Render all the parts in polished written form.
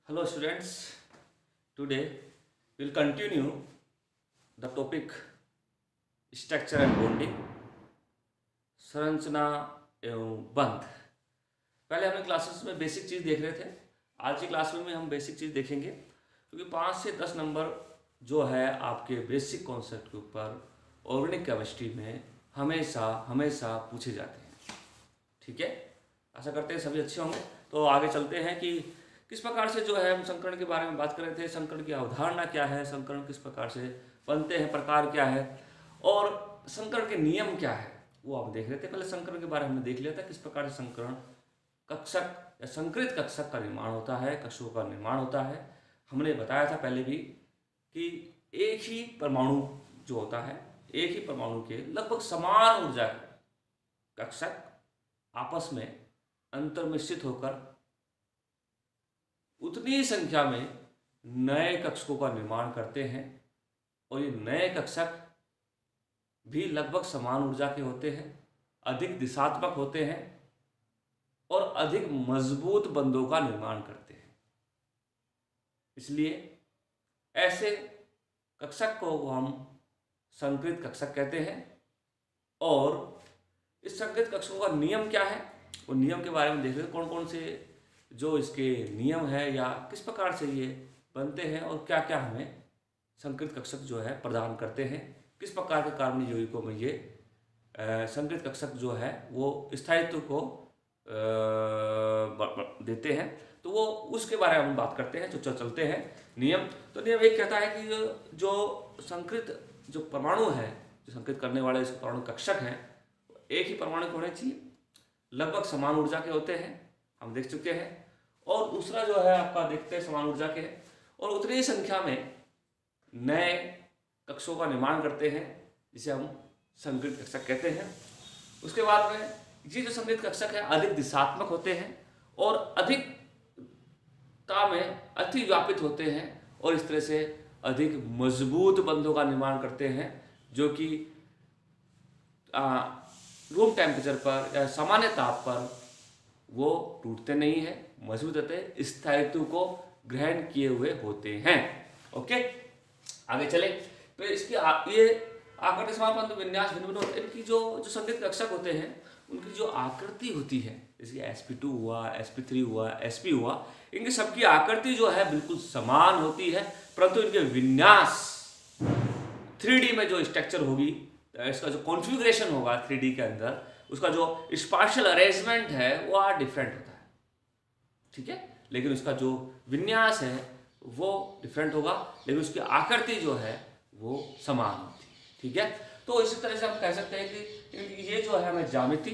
Hello students, today we'll continue the topic structure and bonding, संरचना एवं बंध। पहले हमने क्लासेस में बेसिक चीज़ देख रहे थे। आज की क्लास में हम बेसिक चीज़ देखेंगे क्योंकि 5 से 10 नंबर जो है आपके बेसिक कॉन्सेप्ट के ऊपर ऑर्गेनिक केमिस्ट्री में हमेशा पूछे जाते हैं। ठीक है, आशा करते हैं सभी अच्छे होंगे। तो आगे चलते हैं कि किस प्रकार से जो है हम संकरण के बारे में बात कर रहे थे। संकरण की अवधारणा क्या है, संकरण किस प्रकार से बनते हैं, प्रकार क्या है और संकरण के नियम क्या है, वो आप देख रहे थे। पहले संकरण के बारे में हमने देख लिया था, किस प्रकार से संकरण कक्षक या संकृत कक्षक का निर्माण होता है, कक्षकों का निर्माण होता है। हमने बताया था पहले भी कि एक ही परमाणु जो होता है, एक ही परमाणु के लगभग समान ऊर्जा के कक्षक आपस में अंतर्मिश्रित होकर उतनी संख्या में नए कक्षकों का निर्माण करते हैं और ये नए कक्षक भी लगभग समान ऊर्जा के होते हैं, अधिक दिशात्मक होते हैं और अधिक मजबूत बंधों का निर्माण करते हैं। इसलिए ऐसे कक्षक को हम संकृत कक्षक कहते हैं। और इस संकृत कक्षकों का नियम क्या है, वो नियम के बारे में देख रहे हैं। कौन कौन से जो इसके नियम है या किस प्रकार से ये बनते हैं और क्या क्या हमें संकृत कक्षक जो है प्रदान करते हैं, किस प्रकार के कार्बनिक यौगिकों में ये संकृत कक्षक जो है वो स्थायित्व को देते हैं। तो वो उसके बारे में हम बात करते हैं। जो चलते हैं नियम, तो नियम एक कहता है कि जो संकृत जो परमाणु है, जो संकृत करने वाले जो परमाणु कक्षक हैं, एक ही परमाणु के होने चाहिए, लगभग समान ऊर्जा के होते हैं, हम देख चुके हैं। और दूसरा जो है आपका देखते हैं समान ऊर्जा के हैं और उतनी ही संख्या में नए कक्षों का निर्माण करते हैं, जिसे हम संकृत कक्षक कहते हैं। उसके बाद में ये जो संकृत कक्षक है अधिक दिशात्मक होते हैं और अधिकता में अति व्यापित होते हैं और इस तरह से अधिक मजबूत बंधों का निर्माण करते हैं, जो कि रूम टेम्परेचर पर या सामान्य ताप पर वो टूटते नहीं है, मजबूत होते हैं, स्थायित्व को ग्रहण किए हुए होते हैं। ओके, आगे चले। तो इसकी ये आकृति समापन विन्यास भिन्न भिन्न होते हैं। इनकी जो संकृत कक्षक होते हैं उनकी जो आकृति होती है, जैसे sp2 हुआ, sp3 हुआ, sp हुआ, इनकी सबकी आकृति जो है बिल्कुल समान होती है, परंतु इनके विन्यास 3D में जो स्ट्रक्चर होगी, इसका जो कॉन्फ़िगरेशन होगा 3D के अंदर, उसका जो स्पाशियल अरेंजमेंट है वो डिफरेंट होता है। ठीक है, लेकिन उसका जो विन्यास है वो डिफरेंट होगा, लेकिन उसकी आकृति जो है वो समान होती है। ठीक है, तो इसी तरह से हम कह सकते हैं कि ये जो है हमें ज्यामिति,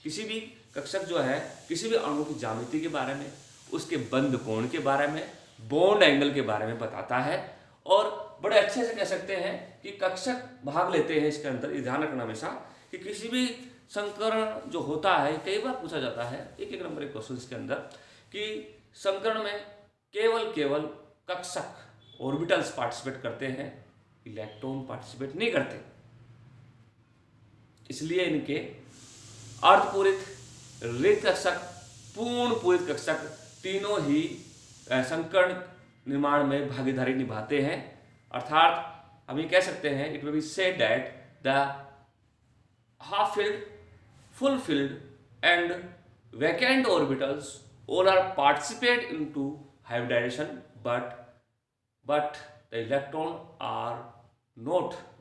किसी भी कक्षक जो है किसी भी अणु की ज्यामिति के बारे में, उसके बंध कोण के बारे में, बॉन्ड एंगल के बारे में बताता है। और बड़े अच्छे से कह सकते हैं कि कक्षक भाग लेते हैं इसके अंदर। ये ध्यान रखना हमेशा कि किसी भी संकरण जो होता है, कई बार पूछा जाता है एक नंबर के क्वेश्चन के अंदर कि संकरण में केवल कक्षक ऑर्बिटल्स पार्टिसिपेट करते हैं, इलेक्ट्रॉन पार्टिसिपेट नहीं करते। इसलिए इनके अर्धपूरित, रिक्त कक्षक, पूर्ण पूरित कक्षक तीनों ही संकरण निर्माण में भागीदारी निभाते हैं। अर्थात हम ये कह सकते हैं, it will be said that the half filled, full filled and vacant orbitals all are participate into hybridization, but the electron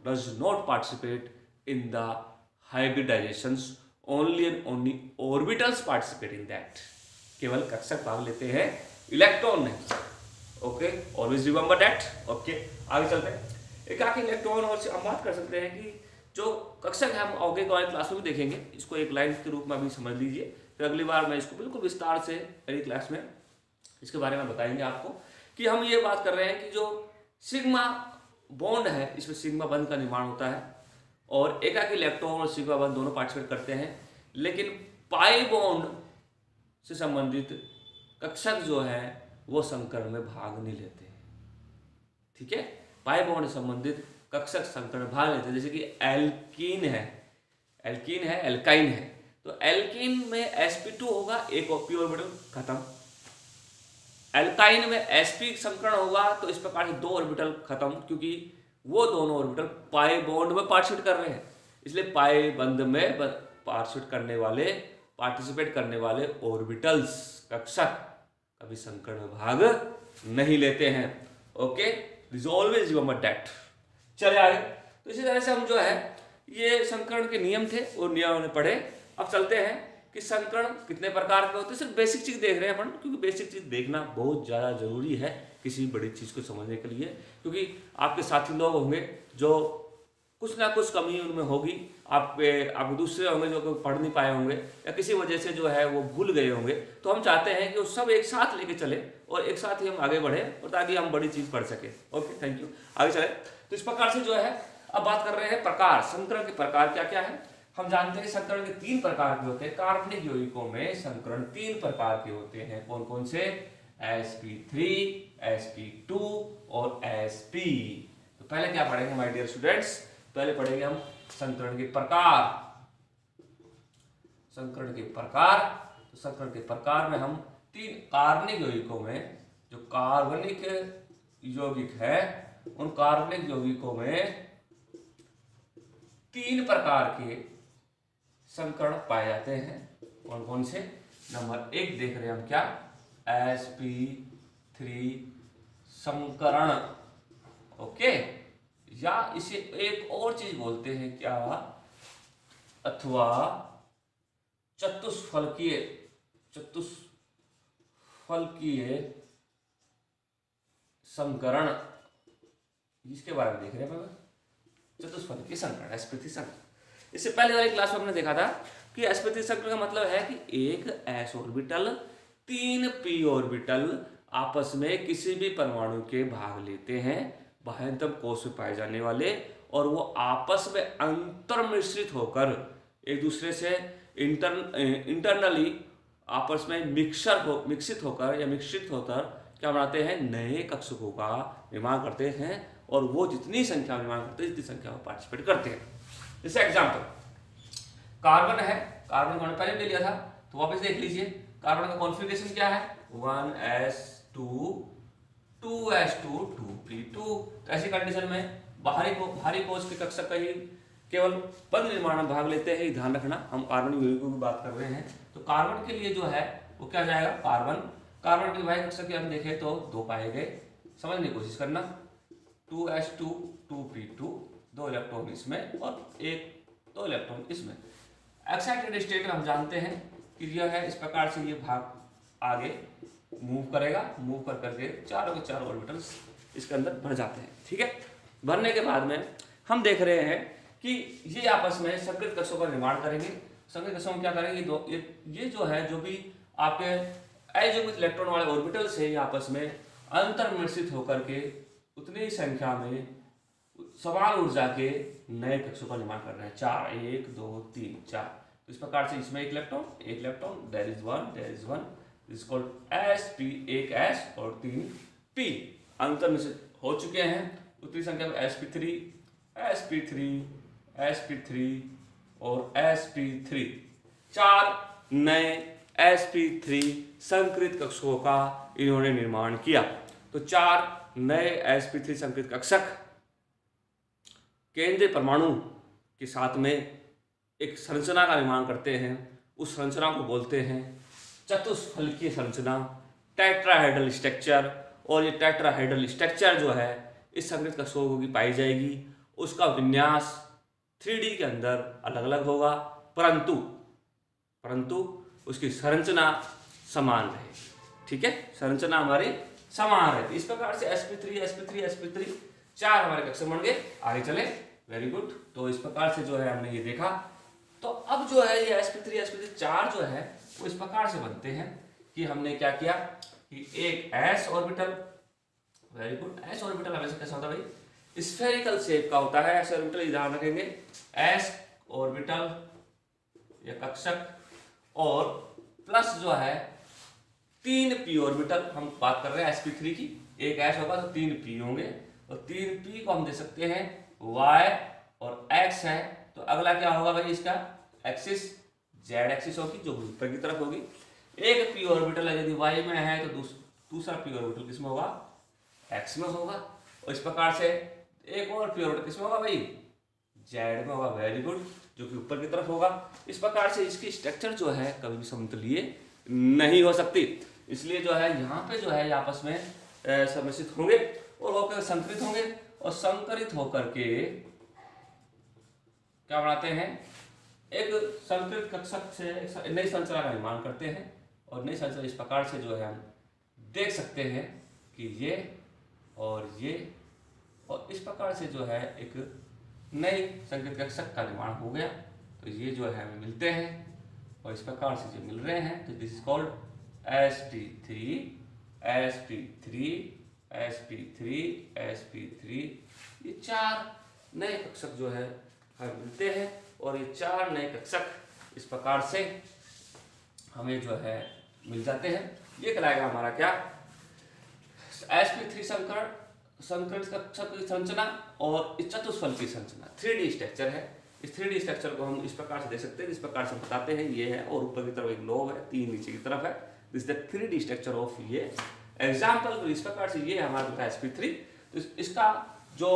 does not participate in the hybridizations, only and only orbitals participate in that। केवल कक्षक भाग लेते हैं, electron नहीं। Okay, always remember that. Okay, आगे चलते हैं। एकाकी electron और हम बात कर सकते हैं कि जो कक्षक है हम आगे वाले क्लास में भी देखेंगे, इसको एक लाइन के रूप में अभी समझ लीजिए, फिर अगली बार मैं इसको बिल्कुल विस्तार से अगली क्लास में इसके बारे में बताएंगे आपको। कि हम ये बात कर रहे हैं कि जो सिग्मा बॉन्ड है, इसमें सिग्मा बंध का निर्माण होता है और एकाकी इलेक्ट्रॉन और सिग्मा बंध दोनों पार्टिसिपेट करते हैं, लेकिन पाई बॉन्ड से संबंधित कक्षक जो है वो संकरण में भाग नहीं लेते हैं। ठीक है, पाई बॉन्ड से संबंधित कक्षक संकरण भाग लेते हैं। जैसे कि एल्कीन है, एल्काइन है, तो एल्कीन में sp2 होगा, एक p ऑर्बिटल खत्म, एल्काइन में sp संकरण होगा तो इस प्रकार से 2 ऑर्बिटल खत्म, क्योंकि वो दोनों ऑर्बिटल पाई बॉन्ड में पार्टिसिपेट कर रहे हैं, इसलिए पाई बंध में पार्टिसिपेट करने वाले ऑर्बिटल्स कक्षक कभी संकरण में भाग नहीं लेते हैं। Okay, this always remember that. चले आगे। तो इसी तरह से हम जो है ये संकरण के नियम थे, वो नियम हमने पढ़े। अब चलते हैं कि संकरण कितने प्रकार के होते हैं। सिर्फ बेसिक चीज देख रहे हैं अपन, क्योंकि बेसिक चीज देखना बहुत ज़्यादा जरूरी है किसी बड़ी चीज़ को समझने के लिए, क्योंकि आपके साथी लोग होंगे जो कुछ ना कुछ कमी उनमें होगी, आप दूसरे होंगे जो पढ़ नहीं पाए होंगे या किसी वजह से जो है वो भूल गए होंगे। तो हम चाहते हैं कि वो सब एक साथ लेके चले और एक साथ ही हम आगे बढ़े, और ताकि हम बड़ी चीज़ पढ़ सके। Okay, thank you. आगे चले। तो इस प्रकार से जो है अब बात कर रहे हैं प्रकार, संकरण के प्रकार क्या क्या है। हम जानते हैं संकरण के 3 प्रकार के होते हैं। कार्बनिक यौगिकों में संकरण 3 प्रकार के होते हैं। कौन कौन से? sp3, sp2 और sp। तो पहले क्या पढ़ेंगे माय डियर स्टूडेंट्स? पहले पढ़ेंगे हम संकरण के प्रकार। संकरण के प्रकार, तो संकरण के प्रकार में हम 3 कार्बनिक यौगिकों में, जो कार्बनिक यौगिक है उन कार्बनिक यौगिकों में 3 प्रकार के संकरण पाए जाते हैं। कौन कौन से? नंबर 1 देख रहे हैं हम क्या? sp3 संकरण। ओके, या इसे एक और चीज बोलते हैं क्या? अथवा चतुष्फलकीय संकरण, जिसके बारे में देख रहे हैं चतुष्फलकीय संकरण, sp3 संकरण। इससे पहले वाली क्लास में हमने देखा था कि sp3 संकरण का मतलब है कि एक s ऑर्बिटल 3 p ऑर्बिटल आपस में किसी भी परमाणु के भाग लेते हैं, बाह्यतम कोश में पाए जाने वाले, और वो आपस में अंतर मिश्रित होकर एक दूसरे से इंटरनली आपस में मिश्रित होकर क्या बनाते हैं? नए कक्षकों का निर्माण करते हैं, और वो जितनी संख्या में निर्माण करते हैं जितनी संख्या में पार्टिसिपेट करते हैं। जैसे एग्जाम्पल, कार्बन है, कार्बन को हमने पहले ले लिया था, तो वापस देख लीजिए कार्बन का कॉन्फ़िगरेशन क्या है? 1s2 2s2 2p2। तो ऐसी कंडीशन में भारी कोश के कक्षक का ही केवल बंध निर्माण में भाग लेते हैं, ध्यान रखना। हम कार्बन यौगिकों की बात कर रहे हैं, तो कार्बन के लिए जो है वो क्या जाएगा? कार्बन के भाई कक्षक हम देखें तो 2 पाए गए। समझने की कोशिश करना, 2s2 2p2, 2 इलेक्ट्रॉन इसमें और 2 इलेक्ट्रॉन इसमें। एक्साइटेड स्टेट में हम जानते हैं कि यह है इस प्रकार से ये भाग आगे मूव करेगा, मूव कर करके चारों के चारों ऑर्बिटल्स इसके अंदर भर जाते हैं। ठीक है, भरने के बाद में हम देख रहे हैं कि ये आपस में संकृत कक्षों का निर्माण करेंगे। संकृत कक्षों में क्या करेंगे? ये जो है, जो भी आपके अयोग्य इलेक्ट्रॉन वाले ऑर्बिटल्स है, ये आपस में अंतर मिश्रित होकर के उतनी ही संख्या में समान ऊर्जा के नए कक्षों का निर्माण कर रहे हैं। 4, 1 2 3 4। तो इस प्रकार से इसमें एक electron, there is one is called sp, एक s और 3 p अंतर मिश्रित हो चुके हैं। उतनी संख्या में sp3 और sp3, 4 नए sp3 संकृत कक्षकों का इन्होंने निर्माण किया। तो 4 नए sp3 संकृत कक्षक केंद्रीय परमाणु के साथ में एक संरचना का निर्माण करते हैं। उस संरचना को बोलते हैं चतुष्फलकीय संरचना, टेट्राहेड्रल स्ट्रक्चर। और ये टेट्राहेड्रल स्ट्रक्चर जो है इस संकृत कक्षकों की पाई जाएगी, उसका विन्यास 3D के अंदर अलग अलग होगा, परंतु उसकी संरचना समान रहेगी। ठीक है, संरचना हमारी समान रहती है। इस प्रकार से sp3 4 हमारे कक्षक बन गए। आगे चले, वेरी गुड। तो इस प्रकार से जो है हमने ये देखा। तो अब जो है ये sp3 4 जो है वो इस प्रकार से बनते हैं कि हमने क्या किया कि एक s orbital, very good, s orbital हमेशा कैसा होता है भाई? स्फेरिकल शेप का होता है। s ऑर्बिटल ध्यान रखेंगे, s ऑर्बिटल या कक्षक और प्लस जो है 3 p ऑर्बिटल। हम बात कर रहे हैं sp3 की। एक s होगा तो 3 p होंगे, और 3 p को हम दे सकते हैं y और x है। तो अगला क्या होगा भाई? इसका एक्सिस z एक्सिस होगी, जो ऊपर की तरफ होगी। एक p ऑर्बिटल यदि y में है दूसरा पी ऑर्बिटल किसमें होगा, एक्स में होगा। और इस प्रकार से एक और पी ऑर्बिटल किसमें होगा भाई, जेड में होगा। वेरी गुड, जो कि ऊपर की तरफ होगा। इस प्रकार से इसकी स्ट्रक्चर जो है कभी भी समतलीय नहीं हो सकती, इसलिए जो है यहाँ पे जो है आपस में सम्मिश्रित होंगे और होकर संकरित होंगे, और संकरित होकर के क्या बनाते हैं, एक संकरित कक्षक से नई संरचना का निर्माण करते हैं। और नई संरचना इस प्रकार से जो है हम देख सकते हैं कि ये और इस प्रकार से जो है एक नई संकरित कक्षक का निर्माण हो गया। तो ये जो है हमें मिलते हैं और इस प्रकार से जो मिल रहे हैं, तो this is called sp3 sp3 sp3 sp3। ये 4 नए कक्षक जो है हमें मिलते हैं, और ये 4 नए कक्षक इस प्रकार से हमें जो है मिल जाते हैं। ये कहलाएगा हमारा क्या, sp3 संकरित कक्षक की संरचना और इस चतुष्फल की संरचना 3D स्ट्रक्चर है। इस 3D स्ट्रक्चर को हम इस प्रकार से देख सकते हैं, इस प्रकार से बताते हैं। ये है और ऊपर की तरफ एक लोब है, 3 नीचे की तरफ है। This the 3D structure of ये एग्जाम्पल। इस प्रकार से ये हमारा होता है sp3। तो इसका जो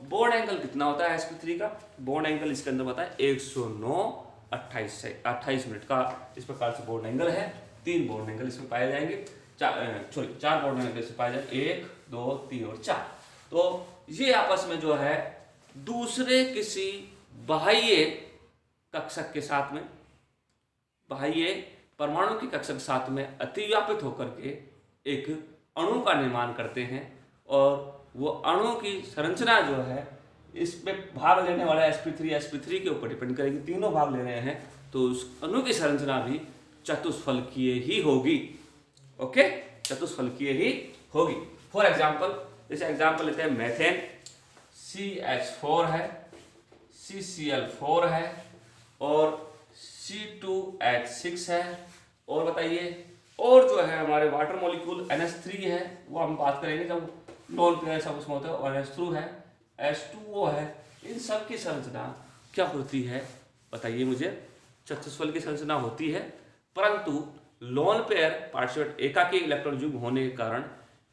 बोर्ड एंगल कितना होता है sp3 का, बोर्ड एंगल इसके अंदर बताया 109.28 मिनट का इस प्रकार से बोर्ड एंगल है। 3 बोर्ड एंगल इसमें पाए जाएंगे, 4 बोर्ड एंगल इसमें पाए जाएंगे, 1 2 3 और 4। तो ये आपस में जो है दूसरे किसी बाह्य कक्षक के साथ में, बाह्य परमाणु की कक्षक के साथ में अतिव्यापित होकर के एक अणु का निर्माण करते हैं। और वो अणु की संरचना जो है इसमें भाग लेने वाला sp3 के ऊपर डिपेंड करेगी। तीनों भाग ले रहे हैं तो उस अणु की संरचना भी चतुष्फलकीय ही होगी। ओके, चतुष्फलकीय ही होगी। फॉर एग्जाम्पल, जैसे एग्जाम्पल लेते हैं मेथेन, CH4 है, CCl4 है और C2H6 है। और बताइए, और जो है हमारे वाटर मॉलिक्यूल NH3 है, वो हम बात करेंगे जब लोन पेयर सब उसमें होता है। NH2 है, H2O है। इन सब की संरचना क्या होती है बताइए मुझे, चतुष्फल की संरचना होती है, परंतु लोन पेयर पार्टिसिपेट एकाकी इलेक्ट्रॉन युग्म होने के कारण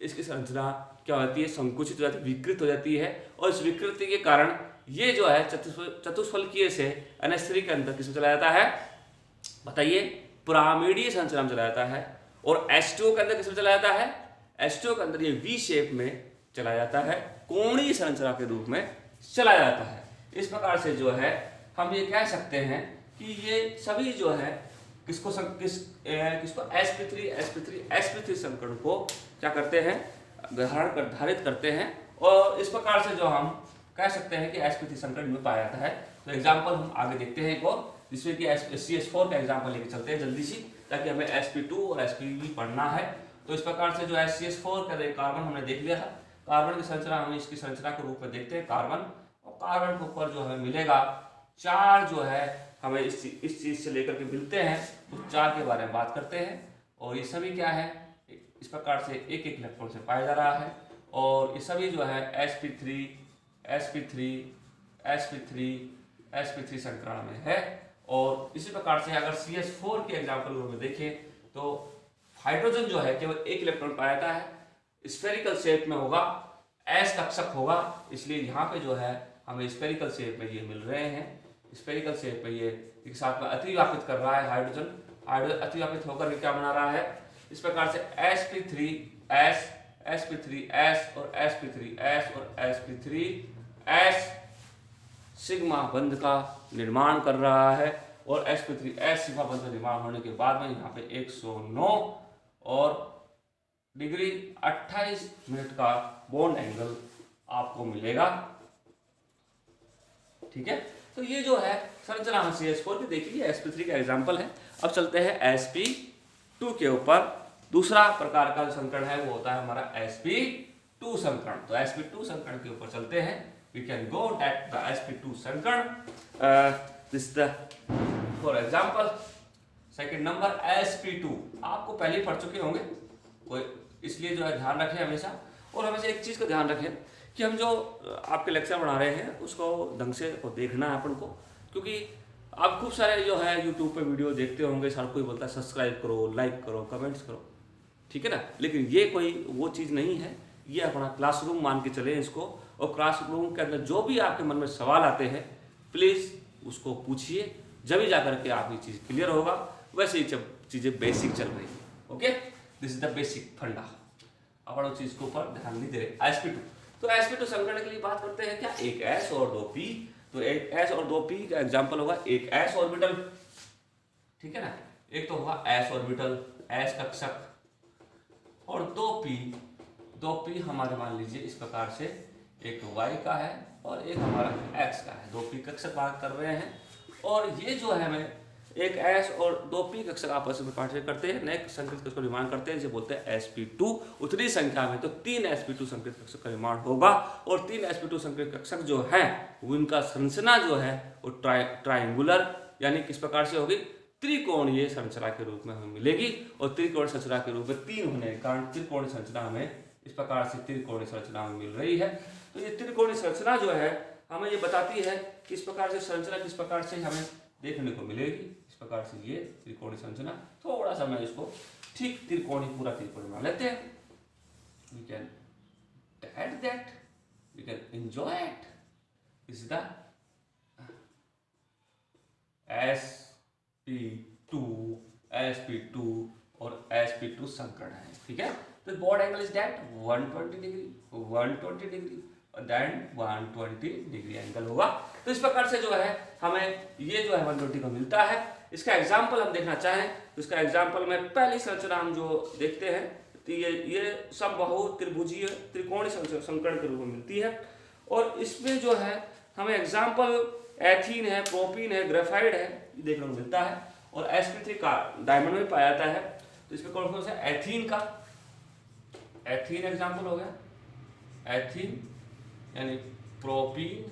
इसकी संरचना क्या होती है, संकुचित हो जाती है, विकृत हो जाती है। और इस विकृति के कारण ये जो है चतुष्फलकीय से NH3 के अंदर किसमें चला जाता है बताइए, पिरामिडीय संरचना में चला जाता है। और H2O के अंदर किसमें चला जाता है, H2O के अंदर ये V शेप में चला जाता है, कोणीय संरचना के रूप में चला जाता है। इस प्रकार से जो है हम ये कह सकते हैं कि ये सभी जो है किसको sp3 संकरण को क्या करते हैं, धारित करते हैं। और इस प्रकार से जो हम कह सकते हैं कि sp3 संकरण में पाया जाता है। तो एग्जाम्पल हम आगे देखते हैं एक और, जिसमें कि CH4 का एग्जाम्पल लेके चलते हैं जल्दी सी, ताकि हमें sp2 और sp पढ़ना है। तो इस प्रकार से जो है CH4 का कार्बन हमने देख लिया था, कार्बन की संरचना हम इसकी संरचना के रूप में देखते हैं कार्बन। और कार्बन के ऊपर जो हमें मिलेगा 4 जो है हमें इस चीज से लेकर के मिलते हैं, उस 4 के बारे में बात करते हैं। और ये सभी क्या है, इस प्रकार से एक इलेक्ट्रॉन से पाया जा रहा है। और ये सभी जो है sp3 संकरण में है। और इसी प्रकार से अगर CH4 के एग्जाम्पल में देखें तो हाइड्रोजन जो है केवल एक इलेक्ट्रॉन पाया जाता है, स्फेरिकल शेप में होगा, S कक्षक होगा, इसलिए यहाँ पे जो है हमें स्फेरिकल शेप में ये मिल रहे हैं। स्फेरिकल शेप में ये एक साथ में अतिव्यापित कर रहा है हाइड्रोजन अतिव्यापित होकर क्या बना रहा है, इस प्रकार से sp3s और sp3s और sp3s सिग्मा बंध का निर्माण कर रहा है। और sp3s सिग्मा बंध का निर्माण होने के बाद में यहाँ पे 109 और डिग्री 28 मिनट का बॉन्ड एंगल आपको मिलेगा। ठीक है, तो ये जो है संरचना हम CH4 की देखी, ये sp3 का एग्जाम्पल है। अब चलते हैं sp2 के ऊपर। दूसरा प्रकार का जो संकरण है वो होता है हमारा sp2 संकरण। तो sp2 संकरण के ऊपर चलते हैं। We can go at the sp2 संकरण। This is the for example second number sp2 आपको पहले ही पढ़ चुके होंगे, कोई इसलिए जो है ध्यान रखें हमेशा। और हमेशा एक चीज़ का ध्यान रखें कि हम जो आपके लेक्चर बना रहे हैं उसको ढंग से देखना है अपन को, क्योंकि आप खूब सारे जो है यूट्यूब पे वीडियो देखते होंगे, हर कोई बोलता है सब्सक्राइब करो, लाइक करो, कमेंट्स करो, ठीक है ना। लेकिन ये कोई वो चीज़ नहीं है, ये अपना क्लासरूम मान के चले इसको, और क्लासरूम के अंदर जो भी आपके मन में सवाल आते हैं प्लीज़ उसको पूछिए, जब ही जाकर के आपकी चीज़ क्लियर होगा। वैसे ही जब चीज़ें बेसिक चल रही है, okay, this is the basic फंडा। अपन उस चीज़ के ऊपर ध्यान नहीं दे रहे। sp2, तो sp2 समीकरण के लिए बात करते हैं क्या, एक s और 2p, तो एक s और 2p का एग्जाम्पल होगा एक s ऑर्बिटल, ठीक है ना, एक तो होगा s ऑर्बिटल, s कक्षक, और 2p हमारे मान लीजिए इस प्रकार से, एक y का है और एक हमारा x का है, 2p कक्षक बात कर रहे हैं। और ये जो है हमें एक s और 2p कक्षक आपस में पार्टिसिपेट करते हैं, नए संकेत कक्षक का निर्माण करते हैं, जिसे बोलते हैं sp2। उतनी संख्या में तो 3 sp2 संकेत कक्षक का निर्माण होगा, और 3 sp2 संकेत कक्षक जो है उनका संरचना जो है वो ट्राइंगुलर यानी किस प्रकार से होगी, त्रिकोणीय संरचना के रूप में हमें मिलेगी। और त्रिकोणीय संरचना के रूप में 3 होने के कारण त्रिकोणीय संरचना हमें इस प्रकार से त्रिकोणीय संरचना में मिल रही है। तो ये त्रिकोणीय संरचना जो है हमें ये बताती है कि इस प्रकार से संरचना किस प्रकार से हमें देखने को मिलेगी। इस प्रकार से ये त्रिकोणीय संरचना, थोड़ा सा मैं इसको ठीक त्रिकोणीय पूरा त्रिकोणीय बना लेते हैं। We can add that, we can enjoy it. This is the sp2 और sp2 संकरण है, ठीक है। तो board angle is that 120 degree और देन 120 डिग्री एंगल होगा। तो इस प्रकार से जो है हमें ये जो है 120 का मिलता है। इसका एग्जाम्पल हम देखना चाहें तो इसका एग्जाम्पल में पहली संरचना हम जो देखते हैं तो ये समबाहु त्रिभुजीय त्रिकोणीय संकरण के रूप में मिलती है। और इसमें जो है हमें एग्जाम्पल एथीन है, प्रोपीन है, ग्रेफाइड है, ये देखने को मिलता है। और sp3 का डायमंड में पाया जाता है, तो इसमें कौन कौन सा, एथीन एग्जाम्पल हो गया, एथीन यानी प्रोपीन।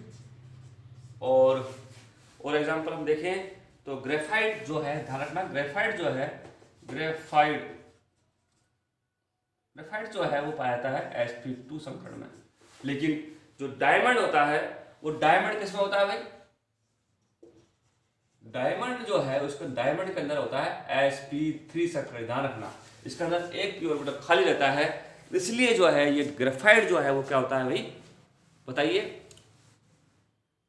और एग्जाम्पल हम देखें तो ग्रेफाइड जो है, ध्यान रखना ग्रेफाइड जो है, ग्रेफाइड जो है वो पाया जाता है sp2 संकरण में। लेकिन जो डायमंड होता है वो डायमंड किसमें होता है भाई, डायमंड जो है उसको डायमंड के अंदर होता है sp3 संकरण। ध्यान रखना इसके अंदर एक p ऑर्बिटल खाली रहता है, इसलिए जो है ये ग्रेफाइड जो है वो क्या होता है भाई बताइए।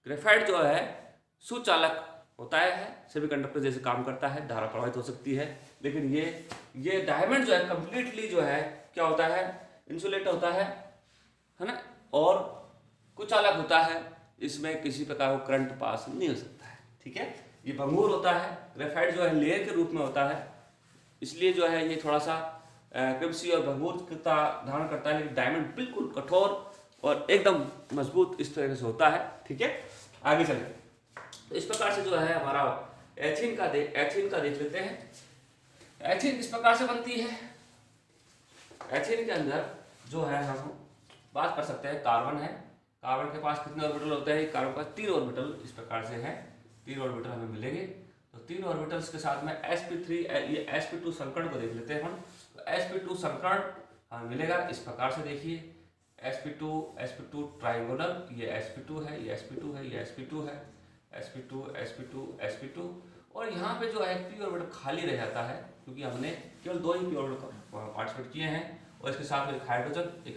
ग्रेफाइड जो है सुचालक होता है, सभी कंडक्टर जैसे काम करता है, धारा प्रवाहित हो सकती है। लेकिन ये डायमंड जो है कंप्लीटली जो है क्या होता है, इंसुलेट होता है ना, और कुचालक होता है, इसमें किसी प्रकार का करंट पास नहीं हो सकता है, ठीक है। ये भंगुर होता है, ग्रेफाइट जो है लेयर के रूप में होता है, इसलिए जो है ये थोड़ा सा कृषि और भंगुरता धारण करता है। लेकिन डायमंड बिल्कुल कठोर और एकदम मजबूत इस तरह से होता है, ठीक है। आगे चलें तो इस प्रकार से जो है हमारा एथीन का देख लेते हैं। एथीन किस प्रकार से बनती है, एथीन के अंदर जो है हम बात कर सकते हैं, कार्बन है, कार्बन के पास कितने ऑर्बिटल होते हैं, कार्बन के पास 3 ऑर्बिटल इस प्रकार से है, 3 ऑर्बिटल हमें मिलेंगे। तो 3 ऑर्बिटल्स के साथ में sp3 ये sp2 संकरण को देख लेते हैं हम। तो sp2 संकरण हमें मिलेगा इस प्रकार से, देखिए sp2 ट्राइंगुलर, ये sp2 है, ये sp2 है, ये sp2 है, sp2 और यहाँ पे जो है p ऑर्बिटल खाली रह जाता है क्योंकि हमने केवल 2 ही p ऑर्बिटल पार्टिसिपेट किए हैं। और इसके साथ में एक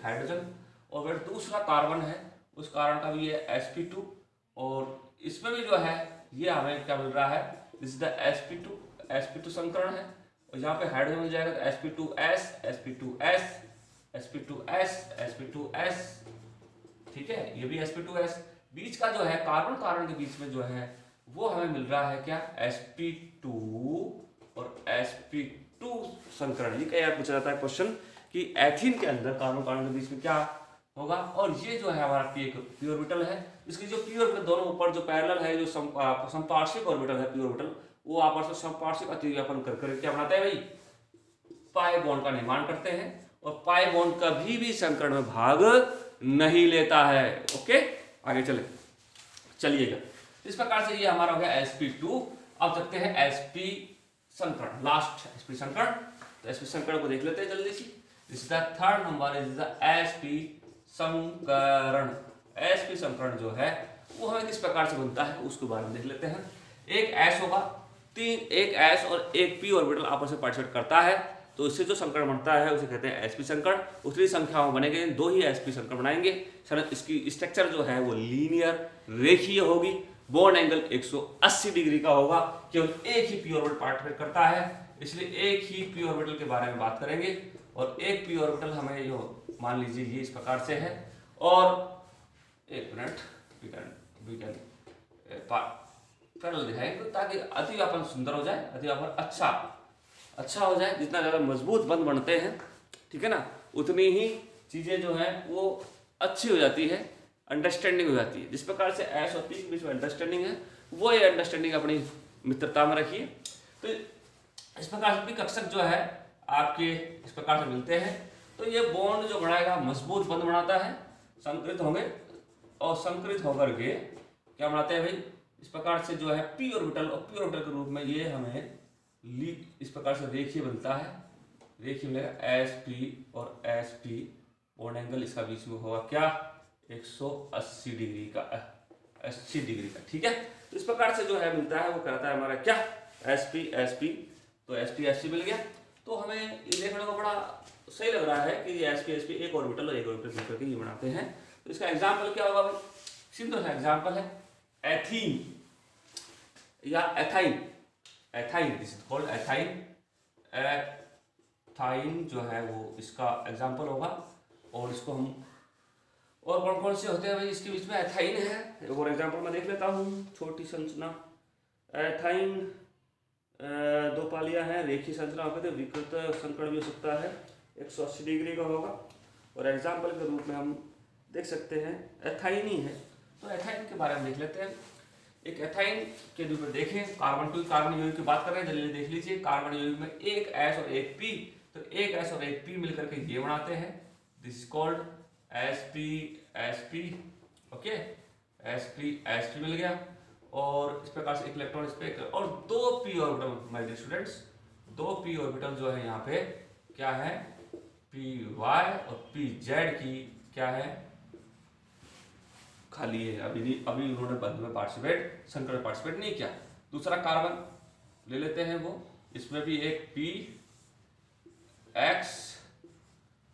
हाइड्रोजन और फिर दूसरा कार्बन है, उस कार्बन का भी ये sp2 और इसमें भी जो है ये हमें क्या मिल रहा है, दिस इज द sp2 संकरण है। और यहाँ पे हाइड्रोजन मिल जाएगा तो sp2s, ठीक है, ये भी sp2s। बीच का जो है कार्बन के बीच में जो है वो हमें मिल रहा है क्या, sp2 और sp2 संकरण। ये क्या पूछा जाता है क्वेश्चन कि एथीन के अंदर कार्बन के बीच में क्या होगा। और ये जो है हमारा p ऑर्बिटल है, इसकी जो p ऑर्बिटल दोनों ऊपर जो पैरेलल है, जो संपार्श्विक ऑर्बिटल है p ऑर्बिटल, वो आपस में संपार्श्विक अतिव्यापन कर क्या बनाते हैं भाई, पाई बॉन्ड का निर्माण करते हैं। और पाई बॉन्ड कभी भी संकरण में भाग नहीं लेता है। ओके, आगे चलिएगा। इस प्रकार से ये हमारा हो गया sp2। अब देखते हैं sp संकरण, लास्ट sp संकरण। तो sp संकरण को देख लेते हैं जल्दी से। This is the third number, is the sp संकरण। sp संकरण जो है वो हमें किस प्रकार से बनता है उसके बारे में देख लेते हैं। एक s होगा, एक s और एक p ऑर्बिटल आपस में पार्टिसिपेट करता है। तो इससे जो संकरण बनता है उसे कहते हैं sp संकरण। उतनी संख्याओं में बनेंगे, 2 ही sp संकरण बनाएंगे। इसकी स्ट्रक्चर जो है वो लीनियर रेखीय होगी, बॉन्ड एंगल 180 डिग्री का होगा, केवल एक ही p ऑर्बिटल पार्टिसिपेट करता है, इसलिए एक ही p ऑर्बिटल के बारे में बात करेंगे। और एक p ऑर्बिटल हमें जो मान लीजिए ये इस प्रकार से है, और एक मिनट वी कैन पैरेलल दिखाएंगे ताकि अतिव्यापन सुंदर हो जाए, अतिव्यापन अच्छा हो जाए। जितना ज़्यादा मजबूत बंध बनते हैं, ठीक है ना, उतनी ही चीज़ें जो है वो अच्छी हो जाती है, अंडरस्टैंडिंग हो जाती है। जिस प्रकार से एस और पी के बीच में अंडरस्टैंडिंग है, वो ये अंडरस्टैंडिंग अपनी मित्रता में रखिए। तो इस प्रकार से भी कक्षक जो है आपके इस प्रकार से मिलते हैं, तो ये बॉन्ड जो बनाएगा मजबूत बंध बनाता है, संकृत होंगे और संकृत होकर के क्या बनाते हैं भाई, इस प्रकार से जो है पी ऑर्बिटल, और पी ऑर्बिटल के रूप में ये हमें इस प्रकार से रेखीय बनता है, रेखीय मिलेगा एस पी और एस पी, बॉन्ड एंगल इसका बीच में होगा क्या 180 डिग्री का, 80 डिग्री का, ठीक है। तो इस प्रकार से जो है मिलता है, वो कहता है हमारा क्या एस पी, तो एस पी मिल गया। तो हमें ये देखने को बड़ा सही लग रहा है कि ये एस पी एक ऑर्बिटल और एक ऑर्बिटल मिलकर के ये बनाते हैं। तो इसका एग्जाम्पल क्या होगा भाई, सिंपल सा एग्जाम्पल है एथीन या ethyne, this is called ethyne. Ethyne जो है वो इसका एग्जाम्पल होगा। और इसको हम और कौन कौन से होते हैं भाई इसके बीच में, एथाइन है, और एग्जाम्पल मैं देख लेता हूँ, छोटी संरचना एथाइन, 2 पालियां हैं, रेखीय संरचना होकर विकृत संकरण भी हो सकता है, 180 डिग्री का होगा। और एग्जाम्पल के रूप में हम देख सकते हैं एथाइन ही है। तो एथाइन के बारे में देख लेते हैं। एक एथाइन के रूप में देखें, कार्बन यौगिक की बात कर रहे हैं, जल्दी देख लीजिए। कार्बन यौगिक में एक एस और एक पी, तो एक एस और एक पी मिलकर के ये बनाते हैं, this is called sp, okay, sp मिल गया। और इस प्रकार से एक इलेक्ट्रॉन इस पे, और 2 p orbital my dear students, 2 p orbital जो है यहाँ पे क्या है py और pz की क्या है खाली है, अभी उन्होंने बंध में संकरण पार्टिसिपेट नहीं किया। दूसरा कार्बन ले लेते हैं, वो इसमें भी एक px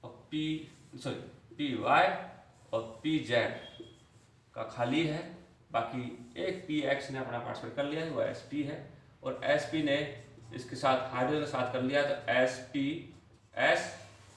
और py और pz का खाली है, बाकी एक px ने अपना पार्टिसिपेट कर लिया है, वो sp है। और sp ने इसके साथ हाइड्रोजन के साथ कर लिया है, तो sps,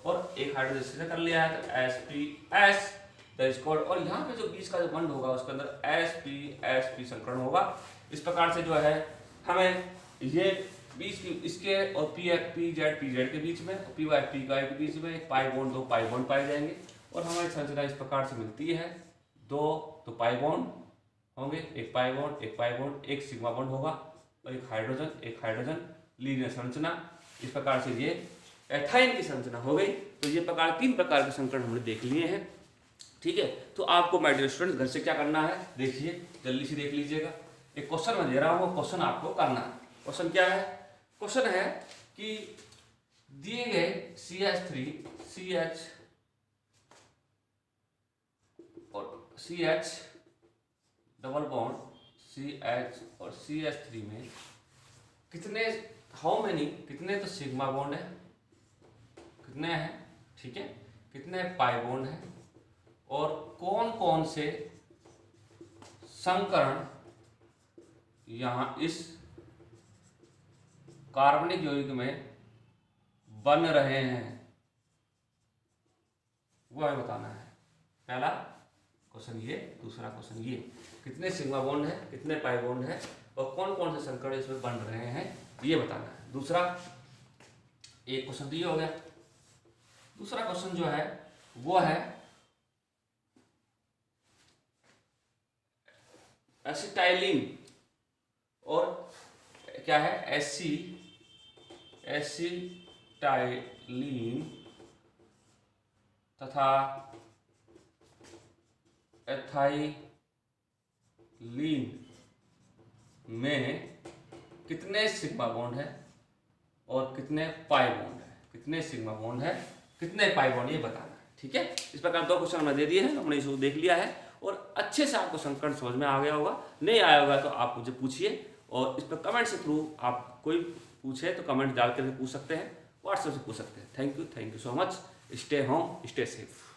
और एक हाइड्रोजन से कर लिया है, तो sps दैट इज कॉल्ड। और यहाँ पे जो बीच का जो बंध होगा उसके अंदर sp संकरण होगा। इस प्रकार से जो है हमें ये बीच की इसके और pz के बीच में, py py के बीच में एक पाई बॉन्ड, 2 पाई बॉन्ड पाए जाएंगे। और हमारी संरचना इस प्रकार से मिलती है, 2 तो पाई बॉन्ड होंगे, एक पाई बॉन्ड, एक सिग्मा बॉन्ड होगा, और एक हाइड्रोजन, लीनियर संरचना। इस प्रकार से ये एथाइन की संरचना हो गई। तो ये 3 प्रकार के संकरण हमने देख लिए हैं, ठीक है। तो आपको माय डियर स्टूडेंट्स घर से क्या करना है, देखिए जल्दी से देख लीजिएगा। एक क्वेश्चन मैं दे रहा हूँ, क्वेश्चन आपको करना है। क्वेश्चन क्या है, क्वेश्चन है कि दिए गए CH3 CH और CH डबल बॉन्ड CH और CH3 में कितने तो सिग्मा बॉन्ड है, कितने हैं, ठीक है, कितने पाई बॉन्ड है, और कौन कौन से संकरण यहाँ इस कार्बनिक यौगिक में बन रहे हैं, वो हमें बताना है। पहला क्वेश्चन ये, दूसरा क्वेश्चन ये, कितने सिग्मा बॉन्ड है, कितने पाई बॉन्ड है, और कौन कौन से संकरण इसमें बन रहे हैं, ये बताना है। दूसरा, एक क्वेश्चन तो ये हो गया। दूसरा क्वेश्चन जो है वो है एसिटाइलिन और क्या है एसिटाइलिन तथा एथाइलिन में कितने सिग्मा बॉन्ड है और कितने पाई बॉन्ड है, कितने सिग्मा बॉन्ड है, कितने पाई बॉन्ड, ये बताना है, ठीक है। इस प्रकार 2 क्वेश्चन हमने दे दिए हैं, हमने इसको देख लिया है और अच्छे से आपको संकरण समझ में आ गया होगा। नहीं आया होगा तो आप मुझे पूछिए, और इस पर कमेंट के थ्रू आप कोई पूछे तो कमेंट डाल कर पूछ सकते हैं, व्हाट्सएप से पूछ सकते हैं। Thank you so much. Stay home, stay safe.